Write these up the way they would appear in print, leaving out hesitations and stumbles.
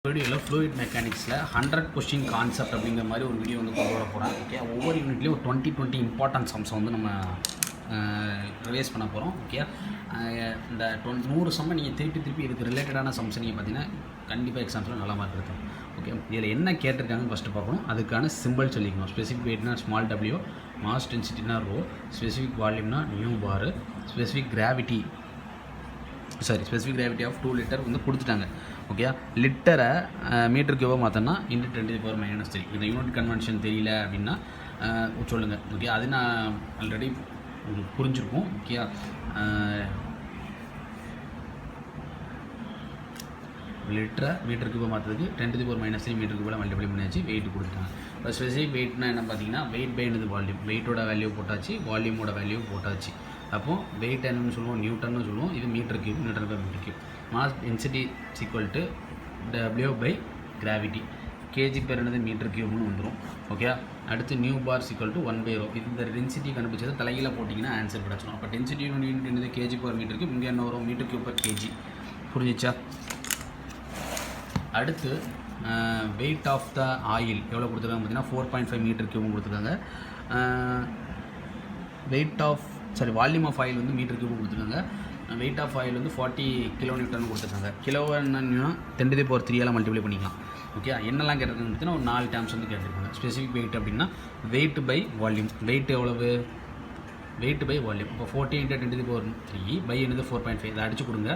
வீடியோவில் fluid மெக்கானிக்ஸில் 100 question concept அப்படிங்கிற மாதிரி ஒரு வீடியோ வந்து கொண்டு வர போகிறேன். ஓகே, ஒவ்வொரு யூனிட்லேயும் ஒரு 20 இம்பார்ட்டன்ஸ் அம்சம் வந்து நம்ம ரிவைஸ் பண்ண போகிறோம். ஓகே, இந்த 100 சம்மை நீங்கள் திருப்பி இதுக்கு ரிலேட்டடான சம்ஸ் நீங்கள் பார்த்தீங்கன்னா கண்டிப்பாக எக்ஸாம்ஸில் நல்ல மார்க் இருக்கும். ஓகே, இதில் என்ன கேட்டிருக்காங்கன்னு ஃபஸ்ட்டு பார்க்கணும். அதுக்கான சிம்பிள் சொல்லிக்கணும். ஸ்பெசிஃபிக் வெயிட்னா ஸ்மால் டபிள்யூ, மாஸ் டென்சிட்டினா ரோ, ஸ்பெசிஃபிக் வால்யூம்னா நியூ பாரு, ஸ்பெசிஃபிக் கிராவிட்டி ஆஃப் 2 லிட்டர் வந்து கொடுத்துட்டாங்க. ஓகே, லிட்டரை மீட்டர் கியூபாக மாற்றோன்னா × 10⁻³ இந்த யூனிட் கன்வென்ஷன் தெரியல அப்படின்னா சொல்லுங்கள். ஓகே, அது நான் ஆல்ரெடி உங்களுக்கு புரிஞ்சிருக்கும். ஓகே, லிட்டரை மீட்டர் கியூபாக மாற்றுறதுக்கு 10⁻³ மீட்டர் கியூபில் மல்டிப்ளை பண்ணியாச்சு, வெயிட் கொடுத்துட்டாங்க. இப்போ ஸ்பெசிஃபிக் வெயிட்னா என்ன பார்த்தீங்கன்னா, வெயிட் பை என்னது வால்யூம், வெயிட்டோட வேல்யூ போட்டாச்சு, வால்யூமோட வேல்யூ போட்டாச்சு. அப்போது வெயிட் என்னன்னு சொல்லுவோம், நியூட்டன்னு சொல்லுவோம். இது metre cube, metre cube. Mass density = W/கிராவிட்டி, கேஜி பெர் என்னது மீட்டர் கியூப்னு வந்துடும். ஓகே, அடுத்து நியூ பார் = 1/ρ. இது இந்த டென்சிட்டி கண்டுபிடிச்சது தலையில் போட்டிங்கன்னா ஆன்சர் கிடச்சிடும். அப்போ டென்சிட்டி யூனிட் என்னது கேஜி பர் மீட்டர் கியூப், இங்கே என்ன வரும் மீட்டர் கியூப் பர் கேஜி. புரிஞ்சிச்சா? அடுத்து வெயிட் ஆஃப் த ஆயில் எவ்வளோ கொடுத்துருக்காங்க பார்த்தீங்கன்னா 4.5 மீட்டர் கியூப்னு கொடுத்துருக்காங்க. வால்யூம் ஆஃப் ஆயில் வந்து மீட்டர் கியூப் கொடுத்துருக்காங்க. வெயிட் ஆஃப் ஆயில் வந்து 40 kN கொடுத்துருக்காங்க. கிலோ என்னன்னா 10⁻³ மல்டிப்ளை பண்ணிக்கலாம். ஓகே, என்னெல்லாம் கேட்டிருக்காங்க பார்த்தீங்கன்னா ஒரு 4 டேர்ம்ஸ் வந்து கேட்டிருக்காங்க. ஸ்பெசிஃபிக் வெயிட் அப்படின்னா வெயிட் பை வால்யூம், வெயிட் எவ்வளவு, வெயிட் பை வால்யூம். இப்போ 40 × 10⁻³ பை என்னது 4.5, இதை அடிச்சு கொடுங்க.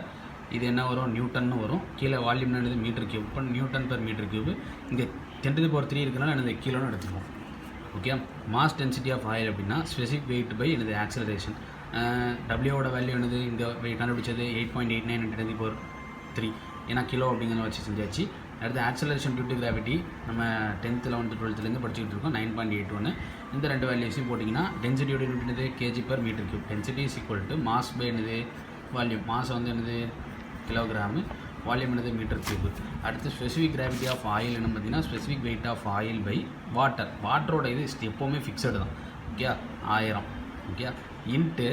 இது என்ன வரும், நியூட்டன்னு வரும். கீழே வால்யூம்னா என்னது மீட்டர் கியூப். இப்போ நியூட்டன் பெர் மீட்டர் கியூப், இங்கே 10⁻³ இருக்குனால என்னது கிலோன்னு எடுத்துக்குவோம். Okay, mass density of oil அப்படின்னா ஸ்பெசிஃபிக் வெயிட் பை என்னது ஆக்சலரேஷன். டபிள்யூவோட வேல்யூ என்னது, இங்கே வெயிட் கண்டுபிடிச்சது 8.89 × 10⁻³ ஏன்னா கிலோ அப்படிங்கிறத வச்சு செஞ்சாச்சு. அடுத்து ஆக்சலரேஷன் டியூ டு கிராவிட்டி நம்ம 10th 11th 12th படிச்சுக்கிட்டு இருக்கோம், 9.81. இந்த ரெண்டு வேல்யூஸையும் போட்டிங்கன்னா டென்சிட்டியோட யூனிட் என்னது KG per metre cube. Density = mass by என்னது வால்யூம். மாஸ் வந்து என்னது கிலோகிராமு, வால்யூம் என்னது மீட்டர் கியூப். அடுத்து ஸ்பெசிஃபிக் கிராவிட்டி ஆஃப் ஆயில் என்ன பார்த்தீங்கன்னா specific weight of oil by water. வாட்டரோட இது எப்போவுமே ஃபிக்ஸடு தான். ஓகே, 1000. ஓகே, இன்ட்டு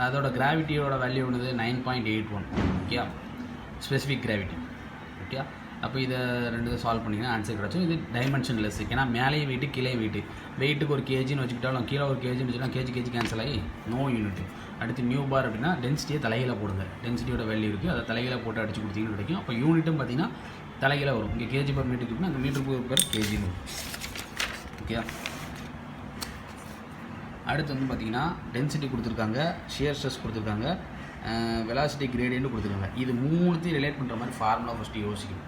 அதோட கிராவிட்டியோட வேல்யூ என்னது 9.81. Okay, specific gravity. ஓகே, அப்போ இதை ரெண்டு சால்வ் பண்ணிங்கன்னா ஆன்சர் கிடச்சும். இது டைமென்ஷன் லெஸ், ஏன்னா மேலேயும் வெயிட்டு கீழே வெயிட்டு. வெயிட்டுக்கு ஒரு கேஜின்னு வச்சுக்கிட்டாலும் கீழே ஒரு கேஜின்னு வச்சுக்கிட்டா கேஜி கேன்சல் ஆகி நோ யூனிட். அடுத்து நியூ பார் அப்படின்னா டென்சிட்டியை தலையில் போடுங்க. டென்சிட்டியோட வேல்யூ இருக்குது, அதை தலையில் போட்டு அடிச்சு கொடுத்தீங்கன்னு கிடைக்கும். அப்போ யூனிட்டும் பார்த்தீங்கன்னா தலையில் வரும். இங்கே கேஜி பர் மீட்டர் கியூப்னா அங்கே மீட்டர் பர் கேஜின்னு வரும். ஓகே, அடுத்து வந்து பார்த்திங்கன்னா டென்சிட்டி கொடுத்துருக்காங்க, ஷியர் ஸ்ட்ரெஸ் கொடுத்துருக்காங்க, வெலாசிட்டி கிரேடியன்ட் கொடுத்துருக்காங்க. இது மூணுத்தையும் ரிலேட் பண்ணுற மாதிரி ஃபார்முலா ஃபஸ்ட்டு யோசிக்கணும்.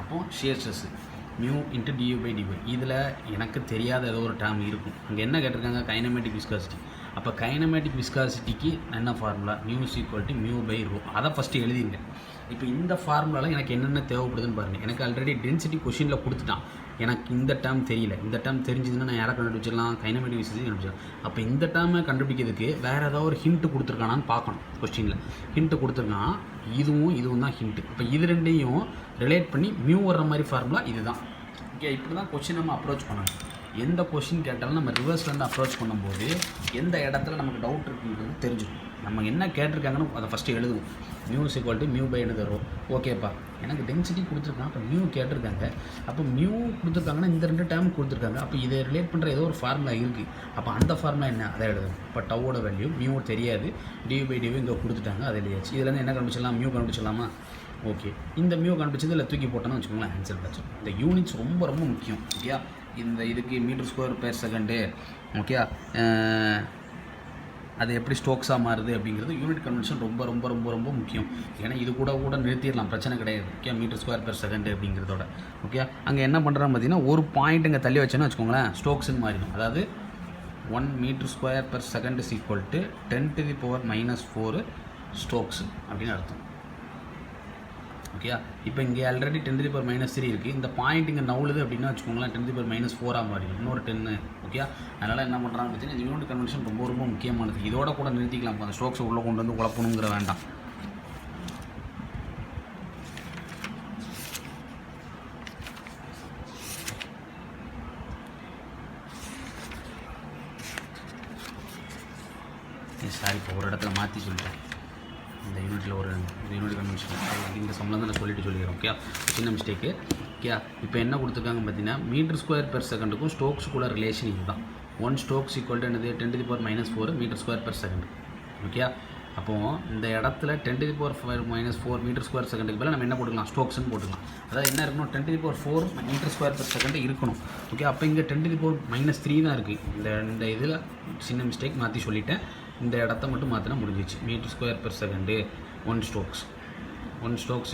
அப்போது ஷியர் ஸ்ட்ரெஸ் μ × du/dy. இதில் எனக்கு தெரியாத ஏதோ ஒரு டேர்ம் இருக்கும். அங்கே என்ன கேட்டிருக்காங்க, கைனமேட்டிக் விஸ்காசிட்டி. அப்போ கைனமேட்டிக் விஸ்காசிட்டிக்கு என்ன ஃபார்முலா, μ = μ/ρ. அதை ஃபஸ்ட்டு எழுதிங்க. இப்போ இந்த ஃபார்முலாவில் எனக்கு என்னென்ன தேவைப்படுதுன்னு பாருங்கள். எனக்கு ஆல்ரெடி டென்சிட்டி கொஷினில் கொடுத்துட்டான். எனக்கு இந்த டேர்ம் தெரியல. இந்த டேர்ம் தெரிஞ்சதுன்னா நான் யாரை கண்டுபிடிச்சிடலாம், கைனமேட்டிக் விஸ்காசிட்டி கண்டுபிடிச்சிடலாம். அப்போ இந்த டேர்மை கண்டுபிடிக்கிறதுக்கு வேறு ஏதாவது ஒரு ஹிண்ட்டு கொடுத்துருக்கானான்னு பார்க்கணும். கொஸ்டினில் ஹிண்ட்டு கொடுத்துருக்கான், இதுவும் தான் ஹிண்ட்டு. இப்போ இது ரெண்டையும் ரிலேட் பண்ணி மியூ வர்ற மாதிரி ஃபார்முலா இதுதான். ஓகே, இப்படி தான் கொஸ்டின் நம்ம அப்ரோச் பண்ணணும். எந்த கொஸ்டின் கேட்டாலும் நம்ம ரிவர்ஸ்லேருந்து அப்ரோச் பண்ணும்போது எந்த இடத்துல நமக்கு டவுட் இருக்குன்றது தெரிஞ்சுக்கணும். நம்ம என்ன கேட்டிருக்காங்கன்னு அதை ஃபஸ்ட்டு எழுதுவோம். μ = μ/ρ. ஓகேப்பா, எனக்கு டென்சிட்டி கொடுத்துருக்காங்க, அப்போ மியூ கேட்டிருக்காங்க. அப்போ மியூ கொடுத்துருக்காங்கன்னா இந்த ரெண்டு டேர்ம் கொடுத்துருக்காங்க. அப்போ இதை ரிலேட் பண்ணுற ஏதோ ஒரு ஃபார்முலா இருக்குது. அப்போ அந்த ஃபார்முலா என்ன, அதை எழுதணும். இப்போ டவோட வேல்யூ மியூ தெரியாது, du/dy இங்கே கொடுத்துட்டாங்க, அதை எழுதியாச்சு. இதுலேருந்து என்ன கண்டுபிடிச்சிடலாம், மியூ கண்டுபிடிச்சிடலாமா? ஓகே, இந்த மியூ கண்டுபிடிச்சது இல்லை தூக்கி போட்டோன்னு வச்சுக்கோங்களேன், ஆன்சர் கிடச்சிடும். இந்த யூனிட்ஸ் ரொம்ப முக்கியம். ஓகே, இந்த இதுக்கு மீட்டர்²/செகண்டு. ஓகே, அது எப்படி ஸ்டோக்ஸாக மாறுது அப்படிங்கிறது யூனிட் கன்வென்ஷன் ரொம்ப முக்கியம். ஏன்னா இது கூட நிறுத்திடலாம், பிரச்சனை கிடையாது. ஓகே, மீட்டர்²/செகண்டு அப்படிங்கிறதோட. ஓகே, அங்கே என்ன பண்ணுறான்னு பார்த்தீங்கன்னா ஒரு பாயிண்ட் இங்கே தள்ளி வச்சோன்னு வச்சுக்கோங்களேன், ஸ்டோக்ஸ்ன்னு மாறிடும். அதாவது 1 மீட்டர்²/செகண்ட் = 10⁻⁻4 ஸ்டோக்ஸ் அப்படின்னு அர்த்தம். ஓகே, இப்போ இங்கே ஆல்ரெடி 10⁻³ இருக்குது. இந்த பாயிண்ட் இங்கே நவுளுது அப்படின்னா வச்சுக்கோங்களேன், 10⁻⁴ மாறிடும், இன்னொரு 10. ஓகே, அதனால் என்ன பண்ணுறான்னு பார்த்தீங்கன்னா இந்த யூனிட் கன்வென்ஷன் ரொம்ப முக்கியமானது. இதோட கூட நிறுத்திக்கலாம், அந்த ஸ்ட்ரோக்ஸை உள்ளே கொண்டு வந்து குழப்பணுங்கிற வேண்டாம். சாரி, இப்போ ஒரு இடத்துல மாற்றி சொல்லிட்டேன். இந்த யூனிட்டில் ஒரு யூனிட் கன்வென்ஷன் இந்த சம்பளம் தான் நான் சொல்லிட்டு சொல்லிடுறேன். ஓகே, சின்ன மிஸ்டேக்கு. ஓகே. இப்போ என்ன கொடுத்துருக்காங்க பார்த்தீங்கன்னா மீட்டர் ஸ்கொயர் பெர் செகண்டுக்கும் ஸ்டோக்ஸுக்குள்ள ரிலேஷன் இதுதான். 1 ஸ்டோக்ஸ் ஈக்குவல் டு என்னது 10⁻⁻⁴ metre square per second. Okay. அப்போது இந்த இடத்துல 10⁻⁻⁴ மீட்டர் ஸ்கொயர் செகண்டுக்கு மேலே நம்ம என்ன போட்டுக்கலாம், ஸ்டோக்ஸ்னு போட்டுக்கலாம். அதாவது என்ன இருக்கணும், 10⁻⁴ மீட்டர் ஸ்கொயர் பெர் செகண்ட் இருக்கணும். ஓகே. அப்போ இங்கே 10⁻³ தான் இருக்குது. இந்த இதில் சின்ன மிஸ்டேக் மாற்றி சொல்லிட்டேன். இந்த இடத்த மட்டும் மாற்றினா முடிஞ்சிச்சு. Metre square per second 1 stokes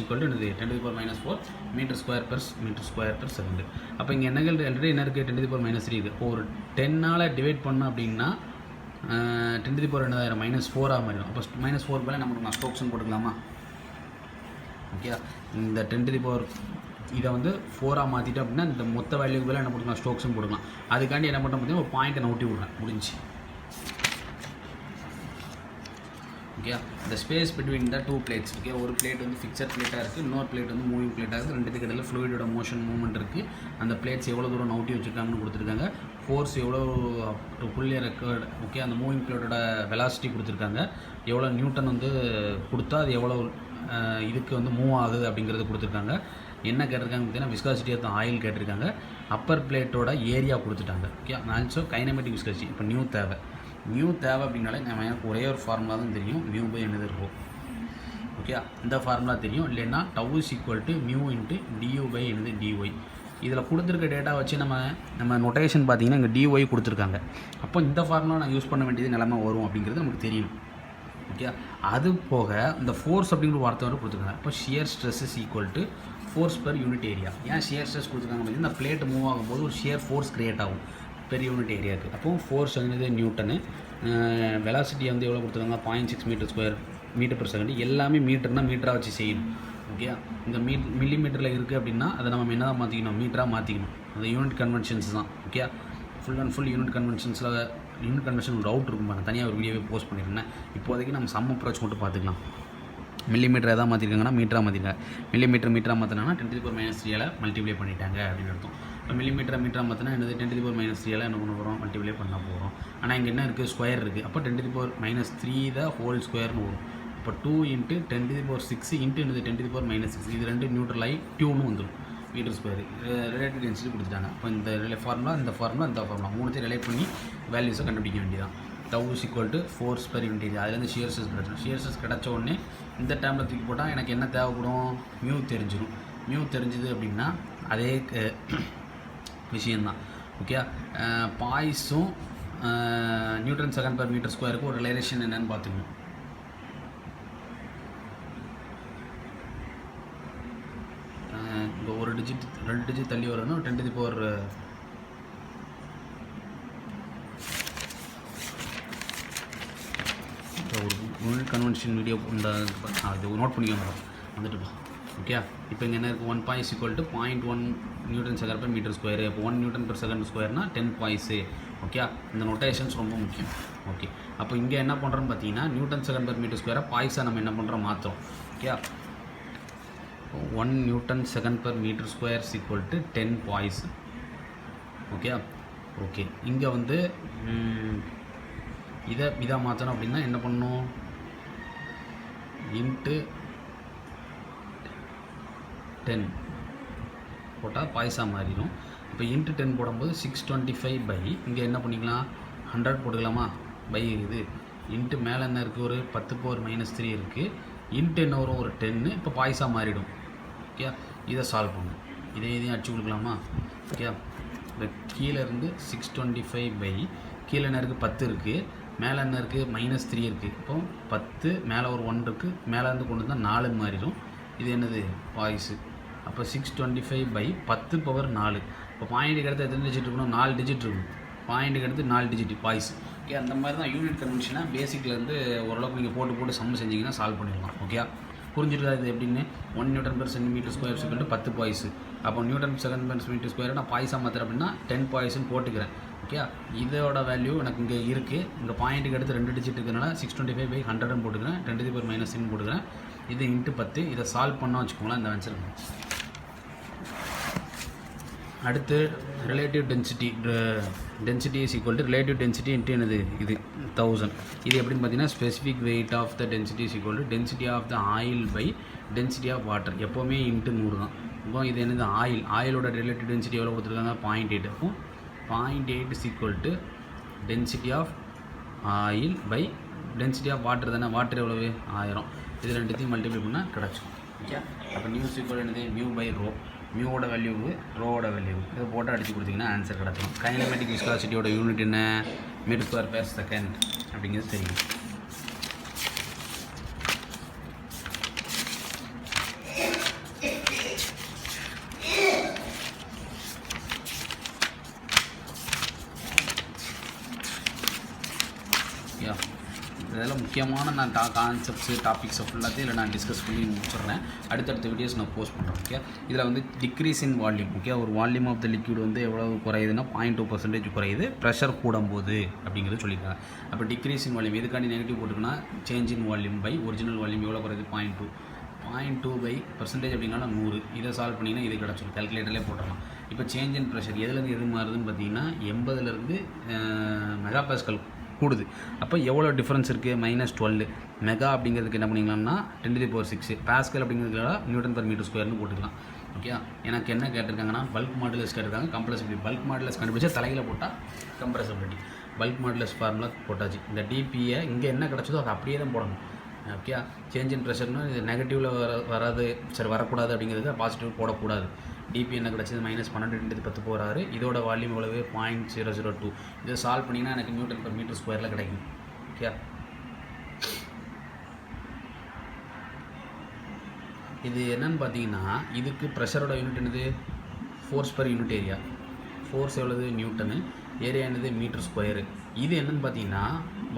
equal to என்னது 10⁻⁴ மீட்டர் ஸ்கொயர் பெர் செகண்டு. அப்போ இங்கே ஆல்ரெடி என்ன இருக்குது, 10⁻³ இருக்குது. இப்போ ஒரு 10ஆல் டிவைட் பண்ணோம் அப்படின்னா 10⁻⁻⁴ மாறிடும். அப்போ -4 மேலே நம்ம ஸ்டோக்ஸ்னு போட்டுக்கலாமா? ஓகே. இந்த 10 இதை வந்து 4ஆக மாற்றிட்டோம் அப்படின்னா இந்த மொத்த வேல்யூக்கு மேலே என்ன போட்டுக்கலாம், ஸ்டோக்ஸ்னு போட்டுக்கலாம். அதுக்காண்டி என்ன பண்ணுறோம் பார்த்தீங்கன்னா ஒரு பாயிண்ட்டை நோட்டி விட்றேன், முடிஞ்சு. ஓகே. இந்த space between the 2 plates. Okay. ஒரு பிளேட் வந்து ஃபிக்ஸட் பிளேட்டாக இருக்குது, இன்னொரு பிளேட் வந்து மூவிங் பிளேட்டாக இருக்குது. ரெண்டுத்துக்கு இடையில் ஃப்ளூயிடோட மோஷன் மூவ்மெண்ட் இருக்குது. அந்த பிளேட்ஸ் எவ்வளோ தூரம் நவுட்டி வச்சுருக்காங்கன்னு கொடுத்துருக்காங்க. ஃபோர்ஸ் எவ்வளோ புள்ளிய ரெக்கார்டு. ஓகே. அந்த மூவிங் பிளேட்டோட வெலாசிட்டி கொடுத்துருக்காங்க. எவ்வளோ நியூட்டன் வந்து கொடுத்தா அது எவ்வளோ இதுக்கு வந்து மூவ் ஆகுது அப்படிங்கிறது கொடுத்துருக்காங்க. என்ன கேட்டிருக்காங்க பார்த்தீங்கன்னா விஸ்காசிட்டி ஆஃப் ஆயில் கேட்டிருக்காங்க. அப்பர் பிளேட்டோட ஏரியா கொடுத்துட்டாங்க. ஓகே. Also kinematic viscosity. இப்போ நியூ தேவை அப்படின்னாலே நம்ம எனக்கு ஒரே ஒரு ஃபார்முலா தான் தெரியும், மியூ பை என்னது இருக்கும். ஓகே. இந்த ஃபார்முலா தெரியும். இல்லைன்னா tau equal to mu into du by என்னது டிஒய். இதில் கொடுத்துருக்க டேட்டா வச்சு நம்ம நொட்டேஷன் பார்த்தீங்கன்னா இங்கே டிஒய் கொடுத்துருக்காங்க. அப்போ இந்த ஃபார்முலா நான் யூஸ் பண்ண வேண்டியது நிலைமை வரும் அப்படிங்கிறது நமக்கு தெரியும். ஓகே. அது போக இந்த ஃபோர்ஸ் அப்படிங்கிற வார்த்தை வரை கொடுத்துருக்காங்க. இப்போ shear stress is equal to force per unit area. ஏன் ஷியர் ஸ்ட்ரெஸ் கொடுத்துருக்காங்க பார்த்தீங்கன்னா இந்த பிளேட் மூவ் ஆகும்போது ஒரு ஷியர் ஃபோர்ஸ் கிரியேட் ஆகும் பெர் யூனிட் ஏரியாவுக்கு. அப்போது ஃபோர்ஸ் வந்து நியூட்டனு. வெலாசிட்டி வந்து எவ்வளோ கொடுத்துருக்காங்க, 0.6 மீட்டர் பெர் செகண்ட். எல்லாமே மீட்டராக வச்சு செய்யணும். ஓகே. இந்த மில்லிமீட்டரில் இருக்குது அப்படின்னா அதை நம்ம என்ன தான் மாற்றிக்கணும், மீட்டராக மாற்றிக்கணும். அது யூனிட் கன்வென்ஷன்ஸ் தான். Okay. Full and full unit convention ஒரு அவுட் இருக்கும் பாருங்கள், தனியாக ஒரு வீடியோவே போஸ்ட் பண்ணியிருந்தேன். இப்போதைக்கு நம்ம சம் அப்ரோச் மட்டும் பார்த்துக்கலாம். மில்லிமீட்டர் எதாவது மாற்றிருக்காங்கன்னா மீட்டராக மாற்றிருக்காங்க. மீட்டராக மாற்றினாங்கன்னா 10⁻³ மல்டிப்ளை பண்ணிட்டாங்க அப்படின்னு அர்த்தம். இப்போ மீட்டராக மாற்றினா என்னது 10⁻³ என்ன பண்ண போகிறோம், மல்டிப்ளை பண்ண போகிறோம். ஆனால் இங்கே என்ன இருக்குது, ஸ்கொயர் இருக்குது. அப்போ 10⁻³ த ஹோல் ஸ்கொயர்னு வரும். இப்போ 2 × 10⁻6 இன்ட்டு என்னது 10⁻6. இது ரெண்டு நியூட்ரல் ஆகி 2ன்னு வந்துடும் மீட்டர் ஸ்கொயர். ரிலேட்டிவ் டென்சிட்டி கொடுத்துட்டாங்க. இப்போ இந்த ஃபார்முலா இந்த ஃபார்முலா மூணுத்தையும் ரிலேட் பண்ணி வேல்யூஸை கண்டுபிடிக்க வேண்டியதான். Tau equal to force per unit area. அதுலேருந்து ஷியர் ஸ்ட்ரெஸ் கிடச்ச உடனே இந்த டைமில் தூக்கி போட்டால் எனக்கு என்ன தேவைப்படும், மியூ தெரிஞ்சிடும். மியூ தெரிஞ்சுது அப்படின்னா அதே விஷயந்தான். ஓகே. பாய்ஸும் நியூட்டன் செகண்ட் பெர் மீட்டர் ஸ்கொயருக்கு ஒரு ரிலேஷன் என்னென்னு பார்த்துக்கணும். இப்போ ஒரு டிஜிட் 2 டிஜிட் தள்ளி வரணும். 10⁻⁴ ஒரு யூனிட் கன்வென்ஷன் வீடியோ அது நோட் பண்ணிக்கோங்க வந்துட்டுப்பா. ஓகே. இப்போ இங்கே என்ன இருக்குது, 1 poise equal to 0.1 newton second per metre square. இப்போ 1 நியூட்டன் பெர் செகண்ட் ஸ்கொயர்னால் 10 பாய்ஸு. ஓகே. இந்த நொட்டேஷன்ஸ் ரொம்ப முக்கியம். ஓகே. அப்போ இங்கே என்ன பண்ணுறோன்னு பார்த்தீங்கன்னா நியூட்டன் செகண்ட் பெர் மீட்டர் ஸ்கொயரை பாய்ஸாக நம்ம என்ன பண்ணுறோம், மாற்றோம். Okay. 1 newton second per metre square equal to 10 poise. Okay. இங்கே வந்து இதை மாற்றணும் அப்படின்னா என்ன பண்ணணும், இன்ட்டு 10 போட்டால் பாய்ஸாக மாறிடும். இப்போ இன்ட்டு 10 போடும்போது 625 இங்கே என்ன பண்ணிக்கலாம், 100 போட்டுக்கலாமா, பை இது இன்ட்டு மேலே என்ன இருக்குது, ஒரு 10⁻³ இருக்குது. இன்ட்டு என்ன வரும், ஒரு 10. இப்போ பாய்ஸாக மாறிடும். ஓகே. இதை சால்வ் பண்ணும். இதையும் அடிச்சு கொடுக்கலாமா. ஓகே. இப்போ கீழே இருந்து 625 கீழே என்ன இருக்குது, 10 இருக்குது. மேலே என்ன இருக்குது, -3 இருக்குது. இப்போ 10 மேலே ஒரு 1 இருக்குது. மேலேருந்து கொண்டு வந்தால் 4 மாறிடும். இது என்னது, பாய்ஸு. அப்போ 625/10⁴. இப்போ பாயிண்ட்டுக்கு அடுத்து எத்தனை டிஜிட் இருக்கணும், 4 டிஜிட் இருக்கணும். பாயிண்ட்டுக்கு அடுத்து 4 டிஜிட் பாய்ஸ். ஓகே. அந்த மாதிரி தான் யூனிட் கன்வென்ஷனாக பேசிக்லேருந்து ஓரளவுக்கு நீங்கள் போட்டு சம் செஞ்சிங்கன்னா சால்வ் பண்ணிடலாம். ஓகே. புரிஞ்சுட்டு இது எப்படின்னு 1 நியூட்டன் பெர் சென்டிமீட்டர் ஸ்கொயர் சொல்லிட்டு 10 பாய்ஸு. அப்போ newton second per metre square நான் பாய்ஸாக மாற்றுறேன் அப்படின்னா 10 பாய்ஸ்ன்னு போட்டுக்கிறேன். ஓகே. இதோட வேல்யூ எனக்கு இங்கே இருக்குது. இங்கே பாயிண்ட்டுக்கு அடுத்து 2 டிஜிட் இருக்கிறதுனால 625/100 போட்டுக்கிறேன். 10⁻⁻⁻ போட்டுக்கிறேன். இது இன்ட்டு 10. இதை சால்வ் பண்ணால் வச்சுக்கோங்களேன், இந்த ஆன்சர் அடுத்து relative density is equal to relative density into என்னது இது 1000. இது எப்படின்னு பார்த்தீங்கன்னா specific weight of the density is equal to density of the oil by density of the. எப்போவுமே இன்ட்டு 100 தான். இப்போ இது என்னது ஆயிலோட ரிலேட்டிவ் டென்சிட்டி எவ்வளோ கொடுத்துருக்காங்க 0.8. அப்போ 0.8 is equal to density of oil by density of water தானே. வாட்டர் எவ்வளவு 1000. இது ரெண்டுத்தையும் மல்டிப்ளை பண்ணால் கிடச்சிடும். ஓகே, அப்போ நியூஸ் ஈக்குவல் என்னது மியூ பை ரோ. மியூவோட வேல்யூவு ரோவோட வேல்யூ இதை போட்டு அடித்து கொடுத்தீங்கன்னா ஆன்சர் கிடச்சிடும். கைனமேட்டிக் விஸ்காசிட்டியோட யூனிட் என்ன மீட்டர் ஸ்கொயர் பெர் செகண்ட் அப்படிங்கிறது தெரியும். இதெல்லாம் முக்கியமான நான் கான்செப்ட்ஸு டாபிக்ஸை ஃபுல்லாத்தையும் இல்லை நான் டிஸ்கஸ் பண்ணி முடிச்சிடுறேன். அடுத்தடுத்த வீடியோஸ் நான் போஸ்ட் பண்ணுறேன். ஓகே, இதில் வந்து டிக்ரீஸ் இன் வால்யூம். ஓகே, ஒரு வால்யூம் ஆஃப் த லிக்விட் வந்து எவ்வளோ குறையுதுன்னா 0.2% குறையுது ப்ரெஷர் கூடும்போது அப்படிங்கிறது சொல்லியிருக்காங்க. அப்போ டிக்ரீஸ் இன் வால்யூம் எதுக்காண்டி நெகட்டிவ் போட்டுக்குன்னா change in volume by original volume எவ்வளோ குறையுது 0.2 பை பர்சன்டேஜ் அப்படின்னா 100. இதை சால்வ் பண்ணிங்கன்னா இது கிடச்சிடும். கால்குலேட்டர்லேயே போட்டுடலாம். இப்போ சேஞ்ச் இன் ப்ரெஷர் எதுலேருந்து எது மாறுதுன்னு பார்த்தீங்கன்னா 80லேருந்து மெகா பாஸ்கல் கூடுது. அப்போ எவ்வளோ டிஃப்ரென்ஸ் இருக்குது -12 மெகா அப்படிங்கிறதுக்கு என்ன பண்ணிக்கலாம்னா 10⁶. பாஸ்கல் அப்படிங்கிறதுக்காக நியூட்டன் பர் மீட்டர் ஸ்கொயர்னு போட்டுக்கலாம். ஓகே, எனக்கு என்ன கேட்டிருக்காங்கன்னா பல்க் மாடுலஸ் கேட்டிருக்காங்க. கம்ப்ரஸபிலிட்டி பல்க் மாடுலஸ் கண்டுபிடிச்சா தலையில் போட்டால் கம்ப்ரஸபிலிட்டி பல்க் மாடுலஸ் ஃபார்முலா போட்டாச்சு. இந்த டிபியை இங்கே என்ன கிடச்சதோ அதை அப்படியே தான் போடணும். ஓகே, சேஞ்ச் இன் ப்ரெஷர்னு இது நெகட்டிவில் வராது, சரி வரக்கூடாது அப்படிங்கிறது பாசிட்டிவ் போடக்கூடாது. டிபி என்ன கிடச்சது -12 × 10 6. இதோட வால்யூம் எவ்வளவு 0.002. இதை சால்வ் பண்ணிங்கன்னா எனக்கு நியூட்டன் பர் மீட்டர் ஸ்கொயரில் கிடைக்கும். ஓகே, இது என்னன்னு பார்த்தீங்கன்னா இதுக்கு ப்ரெஷரோட யூனிட் என்னது force per unit area. Force எவ்வளவு நியூட்டனு, ஏரியா என்னது மீட்டர் ஸ்கொயரு. இது என்னென்னு பார்த்தீங்கன்னா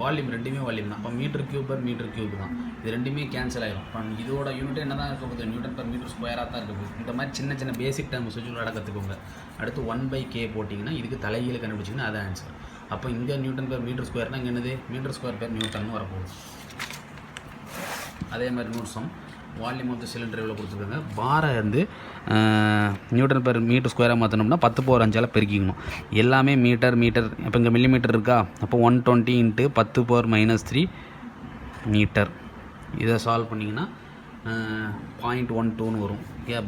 வால்யூம் ரெண்டுமே வால்யூம் தான். அப்போ metre cube per metre cube தான். இது ரெண்டுமே கேன்சல் ஆகிடும். இப்போ இதோட யூனிட் என்ன தான் இருக்க போகுது நியூட்டன் பர் மீட்டர் ஸ்கொயராக தான் இருக்க போகுது. இந்த மாதிரி சின்ன சின்ன பேசிக் டேர்ம்ஸ் வச்சு விளையாட கற்றுக்கோங்க. அடுத்து 1/k போட்டிங்கன்னா இதுக்கு தலைகீழ கண்டுபிடிச்சிங்கன்னா அது ஆன்சர். அப்போ இங்கே நியூட்டன் பர் மீட்டர் ஸ்கொயர்னால் இங்கே என்னது மீட்டர் ஸ்கொயர் பெர் நியூட்டன் வரப்போகுது. அதே மாதிரி இன்னொரு sum volume of the cylinder எவ்வளோ கொடுத்துருக்காங்க. பாரை வந்து நியூட்டன் பெர் மீட்டர் ஸ்கொயராக மாற்றணும்னா 10⁻5 பெருக்கிக்கணும். எல்லாமே மீட்டர். இப்போ இங்கே மில்லிமீட்டர் இருக்கா, அப்போ 120 × 10⁻³ மீட்டர். இதை சால்வ் பண்ணிங்கன்னா 0.12ன்னு வரும்.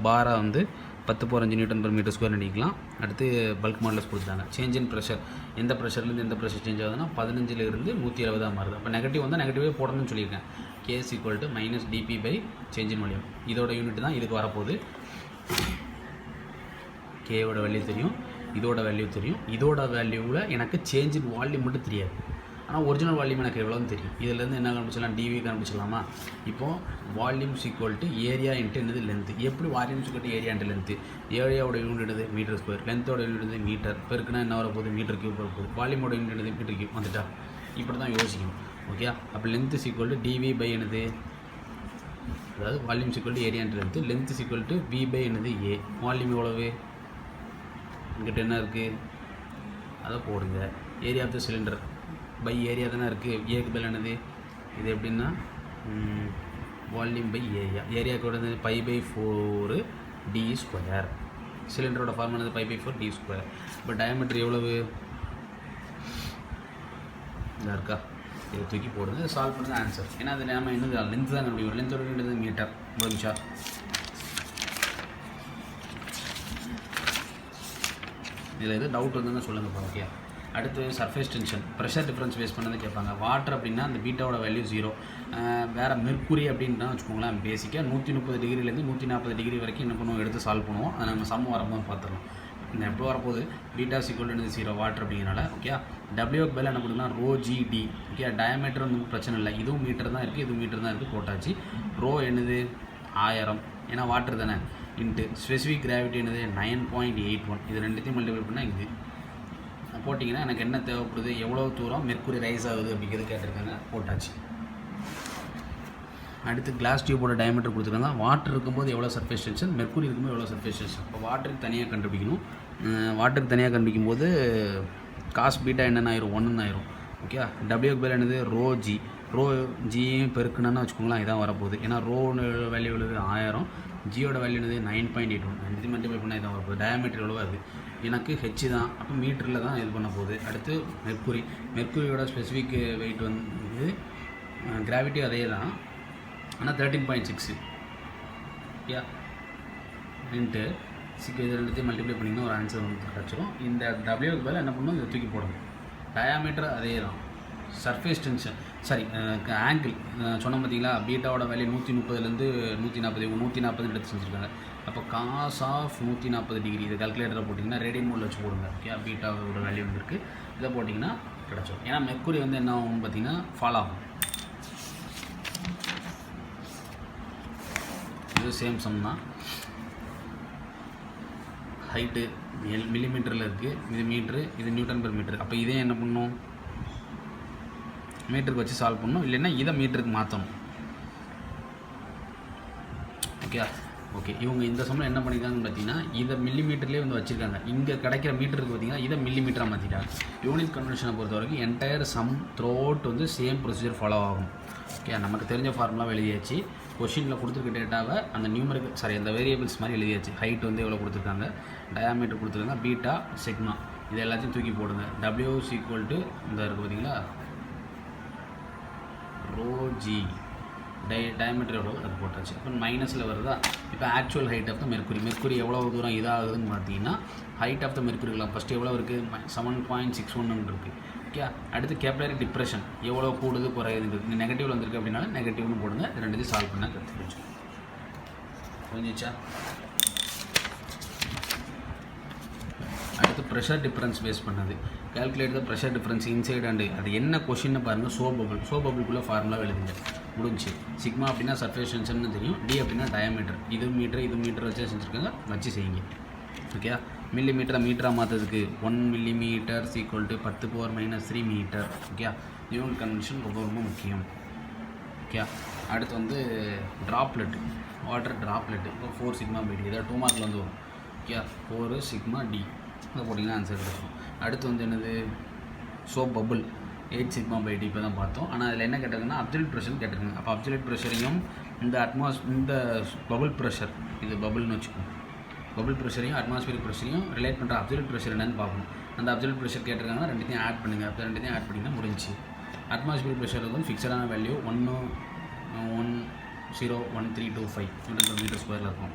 பாரை வந்து 10⁻5 நியூட்டன் பெர் மீட்டர் ஸ்கொயர் அடிக்கலாம். அடுத்து பல்க் மாடலஸ் கொடுத்தாங்க. சேஞ்ச் இன் ப்ரெஷர் எந்த ப்ரெஷர்லேருந்து எந்த ப்ரெஷர் சேஞ்ச் ஆகுதுன்னா 15லேருந்து 170 மாறுது. அப்போ நெகட்டிவ் வந்தால் நெகட்டிவே போடணும்னு சொல்லியிருக்கேன். K = -dP by change in volume. இதோட யூனிட் தான் இதுக்கு வரப்போகுது. கேவோட வேல்யூ தெரியும், இதோட வேல்யூ தெரியும். இதோட வேல்யூவில் எனக்கு சேஞ்ச் இன் வால்யூம் மட்டும் தெரியாது. ஆனால் ஒரிஜினல் வால்யூம் எனக்கு எவ்வளோன்னு தெரியும். இதிலேருந்து என்ன கண்டுபிடிச்சலாம் டிவி கண்டுபிடிச்சலாமா. இப்போது வால்யூம் = ஏரியா இன்ட்டு என்னது லென்த்து. எப்படி வால்யூம் = ஏரியா இன்ட்டு லென்த்து. ஏரியாவோட யூனிட் என்னது மீட்டர் ஸ்கொயர், லென்த்தோட யூனிட் என்னது மீட்டர். பெருக்குன்னா என்ன வரப்போகுது மீட்டர் கியூப் வரப்போகுது. வால்யூமோட யூனிட் என்னது மீட்டர் கியூப் வந்துட்டா. இப்படி தான் யோசிக்கணும். ஓகே, அப்போ லென்த்து = dv பை என்னது, அதாவது volume = area into length. Length = v by என்னது a. வால்யூம் எவ்வளவு இங்கிட்ட என்ன இருக்குது அதை போடுங்க. Area of the cylinder by area தானே இருக்குது. ஏக்கு பதில் என்னது இது எப்படின்னா வால்யூம் பை ஏரியா. ஏரியாவுக்கு வந்து π/4 d². சிலிண்டரோட ஃபார்ம் என்னது π/4 d². இப்போ டயமீட்டர் எவ்வளவு இதாக இருக்கா, இதை தூக்கி போடுங்க. சால்வ் பண்ணுறது ஆன்சர். ஏன்னா அது நம்ம என்னது லென்த் தான் கண்டுபிடிக்கும். லென்த்தோட என்னது மீட்டர். முடிஞ்சா இதில் எது டவுட் வந்துன்னு சொல்லுங்கள். ஓகே, அடுத்து surface tension pressure difference face பண்ணது கேட்பாங்க. வாட்டர் அப்படின்னா அந்த பீட்டாவோட வேல்யூ 0. வேறு மெர்க்குரி அப்படின்னா வச்சுக்கோங்களேன். பேசிக்காக 130 டிகிரிலேருந்து 140 டிகிரி வரைக்கும் என்ன பண்ணுவோம் எடுத்து சால்வ் பண்ணுவோம். அதை நம்ம சம் வரும்போது பார்த்துடலாம். இந்த எப்போ வரப்போகுது பீட்டா = 0 வாட்டர் அப்படிங்கிறனால. ஓகே, டபிள்யூக்கு பதில் என்ன கொடுக்கலாம் ρgd. ஓகே, டயமீட்டர் வந்து பிரச்சனை இல்லை. இதுவும் மீட்டர் தான் இருக்குது, இதுவும் மீட்டர் தான் இருக்குது, போட்டாச்சு. ரோ என்னது 1000, ஏன்னா வாட்டர் தானே. இன்ட்டு ஸ்பெசிஃபிக் கிராவிட்டி என்னது 9.81. இது ரெண்டுத்தையும் மல்டிபிள் பண்ணால் இது போட்டிங்கன்னா எனக்கு என்ன தேவைப்படுது, எவ்வளோ தூரம் மெர்க்குரி ரைஸ் ஆகுது அப்படிங்கிறது கேட்டிருக்காங்க. போட்டாச்சு. அடுத்து கிளாஸ் டியூபோட டயமீட்டர் கொடுத்துருக்காங்க. வாட்டர் இருக்கும்போது எவ்வளோ சர்ஃபேஸ் டென்ஷன், மெர்க்குரி இருக்கும்போது எவ்வளோ சர்ஃபேஸ் டென்ஷன். இப்போ வாட்டருக்கு தனியாக கண்டுபிடிக்கணும். வாட்டருக்கு தனியாக கண்டுபிடிக்கும் போது காஸ் பீட்டா என்னென்ன ஆயிரும் 1 ஆயிரும். ஓகே. டபிள்யூக்கு பதில் என்னது ரோ ஜி. ரோ ஜியும் பெருக்கணும்னு வச்சுக்கோங்களேன், இதான் வரப்போகுது. ஏன்னா ரோனு வேல்யூ உள்ளது 1000, ஜியோட வேல்யூ என்னது 9.81. இது மல்டிப்ளை பண்ணால் இதான் வரப்போகுது. டயாமீட்டர் எவ்வளோ அது எனக்கு ஹெச் தான், அப்போ மீட்டரில் தான் இது பண்ண போகுது. அடுத்து மெர்க்குரியோட ஸ்பெசிஃபிக் வெயிட் வந்து கிராவிட்டி அதே தான், ஆனால் 13.6 ஓகே இன்ட்டு இது ரெண்டுத்தையும் மல்டிப்ளை பண்ணிங்கன்னா ஒரு ஆன்சர் வந்து கிடச்சிரும். இந்த டபிள்யூக்கு பதில் என்ன பண்ணணும், இதை தூக்கி போடணும். டயாமீட்டர் அதே தான். சர்ஃபேஸ் டென்ஷன் சாரி ஆங்கிள் சொன்ன பார்த்தீங்களா, பீட்டாவோட வேல்யூ 130லேருந்து 140 140 எடுத்து செஞ்சுருக்காங்க. அப்போ காஸ் ஆஃப் 140 டிகிரி இது கால்குலேட்டரை போட்டிங்கன்னா ரேடியன் மோடில் வச்சு போடுங்க. ஓகே, பீட்டாவோட வேல்யூ வந்துருக்கு, இதை போட்டிங்கன்னா கிடச்சிடும். ஏன்னா மெர்க்குரி வந்து என்ன ஆகும்னு பார்த்தீங்கன்னா ஃபால் ஆகும். இது சேம் சம் தான். ஹைட்டு மில்லிமீட்டரில் இருக்குது, இது மீட்ரு, இது நியூட்டன் பெர் மீட்ரு. அப்போ இதே என்ன பண்ணணும், மீட்டருக்கு வச்சு சால்வ் பண்ணணும், இல்லைன்னா இதை மீட்டருக்கு மாற்றணும். ஓகே இவங்க இந்த சம்மில் என்ன பண்ணியிருக்காங்கன்னு பார்த்தீங்கன்னா இதை மில்லிமீட்டர்லேயே வந்து வச்சுருக்காங்க. இங்கே கிடைக்கிற மீட்டருக்கு பார்த்தீங்கன்னா இதை மில்லிமீட்டராக மாற்றிட்டாங்க. யூனிட் கன்வென்ஷனை பொறுத்த வரைக்கும் என்டையர் சம் த்ரூ அவுட் வந்து சேம் ப்ரொசீஜர் ஃபாலோ ஆகும். ஓகே, நமக்கு தெரிஞ்ச ஃபார்முலா எழுதியாச்சு. கொஷினில் கொடுத்துருக்க டேட்டாவை அந்த நியூமரிக் அந்த வேரியபிள்ஸ் மாதிரி எழுதியாச்சு. ஹைட் வந்து எவ்வளோ கொடுத்துருக்காங்க, டயாமீட்டர் கொடுத்துருக்காங்க, பீட்டா சிக்மா, இது எல்லாத்தையும் தூக்கி போடுங்க. டபிள்யூ ஈக்குவல் டு இந்த இருக்குது பார்த்தீங்களா ரோஜி டயாமீட்டர் எவ்வளோ அது போட்டாச்சு. இப்போ மைனஸில் வருதா. இப்போ actual height of the mercury எவ்வளோ தூரம் இதாகுதுன்னு பார்த்தீங்கன்னா ஹைட் ஆஃப் த மெர்க்குரிலாம் ஃபஸ்ட்டு எவ்வளோ இருக்குது 7.61 இருக்குது. ஓகே, அடுத்து கேப்லரி டிப்ரெஷன் எவ்வளோ கூடுது குறையுது, இந்த நெகட்டிவ் வந்திருக்கு அப்படின்னா நெகட்டிவ்னு போடுங்க. ரெண்டுத்தையும் சால்வ் பண்ணால் கற்றுக்கிச்சு. புரிஞ்சிச்சா. அடுத்து ப்ரெஷர் டிஃப்ரென்ஸ் பேஸ் பண்ணது. Calculate the pressure difference inside and அது என்ன கொஷின்னு பாருங்கள். சோ பபுளுக்குள்ளே ஃபார்முலா எழுதுங்க, முடிஞ்சு. சிக்மா அப்படின்னா சர்ஃபேஸ் டென்ஷன் தெரியும், டி அப்படின்னா டயாமீட்டர். இது மீட்டர் வச்சு செஞ்சுருக்காங்க, வச்சு செய்யுங்க. ஓகே, மீட்டராக மாற்றுறதுக்கு 1 millimetre equal to 10⁻³ metre. Okay, unit convention ரொம்ப ரொம்ப முக்கியம். ஓகே, அடுத்து வந்து ட்ராப்லெட், வாட்டர் ட்ராப்லெட். இப்போ 4 σ/d, இதை 2 மார்க்கில் வந்து வரும். ஓகே, 4 σd அதை போட்டிங்கன்னா ஆன்சர் கிடைக்கும். அடுத்து வந்து என்னது சோப் பபுள் 8 σ/d இப்போ தான் பார்த்தோம். ஆனால் அதில் என்ன கேட்டிருக்குன்னா அப்சல்யூட் ப்ரெஷர் கேட்டிருக்காங்க. அப்போ அப்சல்யூட் ப்ரெஷரையும் இந்த பபுள் ப்ரெஷர், இது பபுள்னு வச்சுக்கோங்க, பபுள் ப்ரெஷரையும் அட்மாஸ்பியரிக் ப்ரெஷரையும் ரிலேட் பண்ணுற அப்சல்யூட் ப்ரெஷர் என்னன்னு பார்க்கணும். அந்த அப்சல்யூட் ப்ரெஷர் கேட்டிருக்காங்கன்னா ரெண்டுத்தையும் ஆட் பண்ணுங்கள். அப்போ ரெண்டுத்தையும் ஆட் பண்ணிங்கன்னா முடிஞ்சு. அட்மாஸ்பியரிக் ப்ரெஷர் வந்து ஃபிக்ஸடான வேல்யூ 1.01325 Nm/m² இருக்கும்.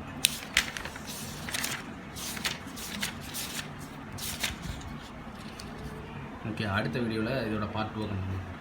ஓகே, அடுத்த வீடியோவில் இதோட பார்ட் 2 கண்டிப்பாக